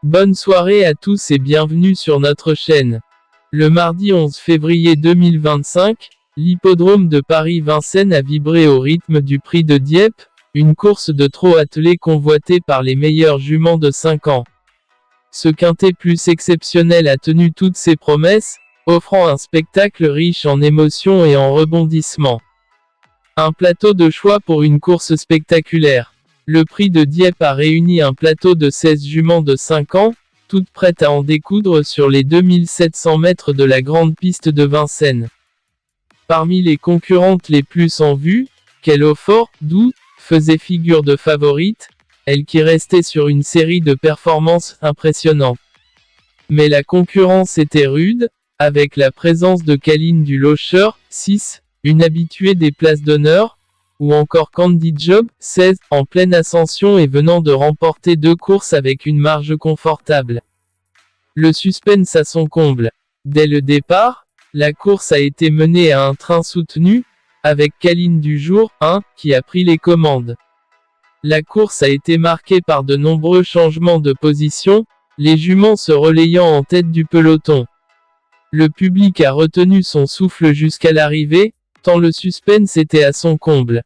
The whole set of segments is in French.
Bonne soirée à tous et bienvenue sur notre chaîne. Le mardi 11 février 2025, l'hippodrome de Paris-Vincennes a vibré au rythme du Prix de Dieppe, une course de trot attelée convoitée par les meilleures juments de 5 ans. Ce quintet plus exceptionnel a tenu toutes ses promesses, offrant un spectacle riche en émotions et en rebondissements. Un plateau de choix pour une course spectaculaire. Le Prix de Dieppe a réuni un plateau de 16 juments de 5 ans, toutes prêtes à en découdre sur les 2700 mètres de la grande piste de Vincennes. Parmi les concurrentes les plus en vue, Quel Eau Fort, Doux, faisait figure de favorite, elle qui restait sur une série de performances impressionnantes. Mais la concurrence était rude, avec la présence de Kaline du Locher, 6, une habituée des places d'honneur, ou encore Candy Job, 16, en pleine ascension et venant de remporter 2 courses avec une marge confortable. Le suspense à son comble. Dès le départ, la course a été menée à un train soutenu, avec Kaline du jour, 1, qui a pris les commandes. La course a été marquée par de nombreux changements de position, les juments se relayant en tête du peloton. Le public a retenu son souffle jusqu'à l'arrivée, tant le suspense était à son comble.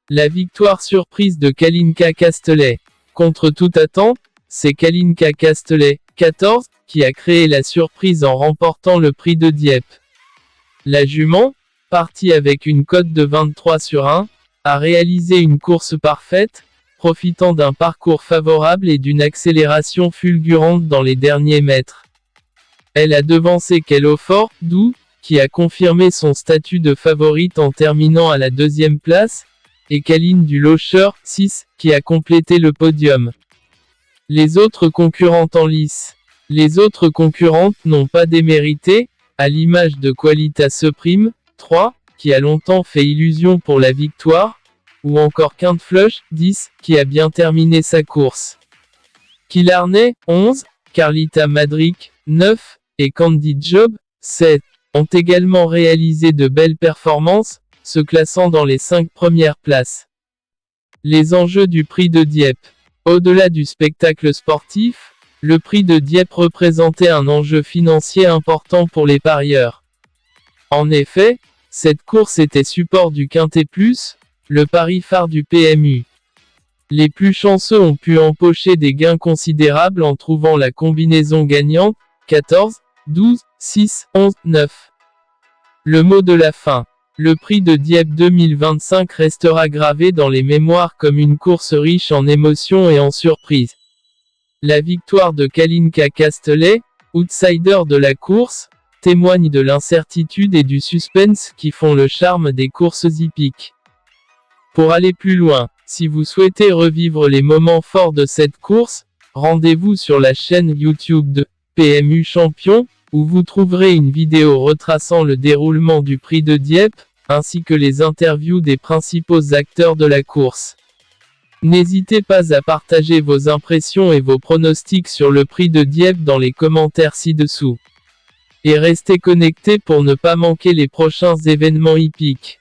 La victoire surprise de Kalinka Castellet. Contre toute attente, c'est Kalinka Castellet, 14, qui a créé la surprise en remportant le Prix de Dieppe. La jument, partie avec une cote de 23/1, a réalisé une course parfaite, profitant d'un parcours favorable et d'une accélération fulgurante dans les derniers mètres. Elle a devancé Quel Eau Fort, Doux, qui a confirmé son statut de favorite en terminant à la 2e place, et Kaline du Locher, 6, qui a complété le podium. Les autres concurrentes en lice. Les autres concurrentes n'ont pas démérité, à l'image de Qualita Supreme, 3, qui a longtemps fait illusion pour la victoire, ou encore Quinte Flush, 10, qui a bien terminé sa course. Killarney, 11, Carlita Madrick, 9, et Candy Job, 7, ont également réalisé de belles performances, se classant dans les 5 premières places. Les enjeux du Prix de Dieppe. Au-delà du spectacle sportif, le Prix de Dieppe représentait un enjeu financier important pour les parieurs. En effet, cette course était support du Quintet Plus, le pari phare du PMU. Les plus chanceux ont pu empocher des gains considérables en trouvant la combinaison gagnante, 14, 12, 6, 11, 9. Le mot de la fin. Le Prix de Dieppe 2025 restera gravé dans les mémoires comme une course riche en émotions et en surprises. La victoire de Kalinka Castellet, outsider de la course, témoigne de l'incertitude et du suspense qui font le charme des courses hippiques. Pour aller plus loin, si vous souhaitez revivre les moments forts de cette course, rendez-vous sur la chaîne YouTube de PMU Champion, où vous trouverez une vidéo retraçant le déroulement du Prix de Dieppe, ainsi que les interviews des principaux acteurs de la course. N'hésitez pas à partager vos impressions et vos pronostics sur le Prix de Dieppe dans les commentaires ci-dessous. Et restez connectés pour ne pas manquer les prochains événements hippiques.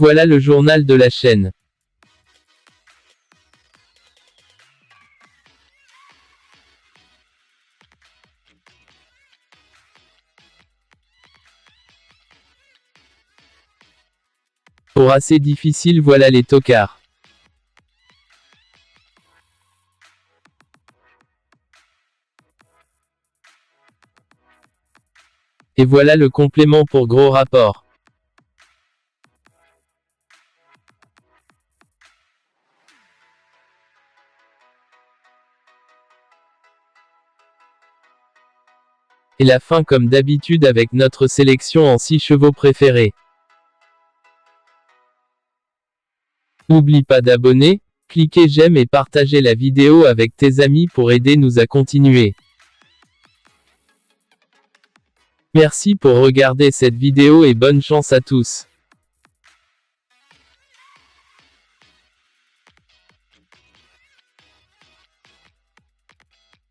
Voilà le journal de la chaîne. Pour assez difficile, voilà les tocards. Et voilà le complément pour gros rapport. Et la fin comme d'habitude avec notre sélection en 6 chevaux préférés. N'oublie pas d'abonner, cliquer j'aime et partager la vidéo avec tes amis pour aider nous à continuer. Merci pour regarder cette vidéo et bonne chance à tous.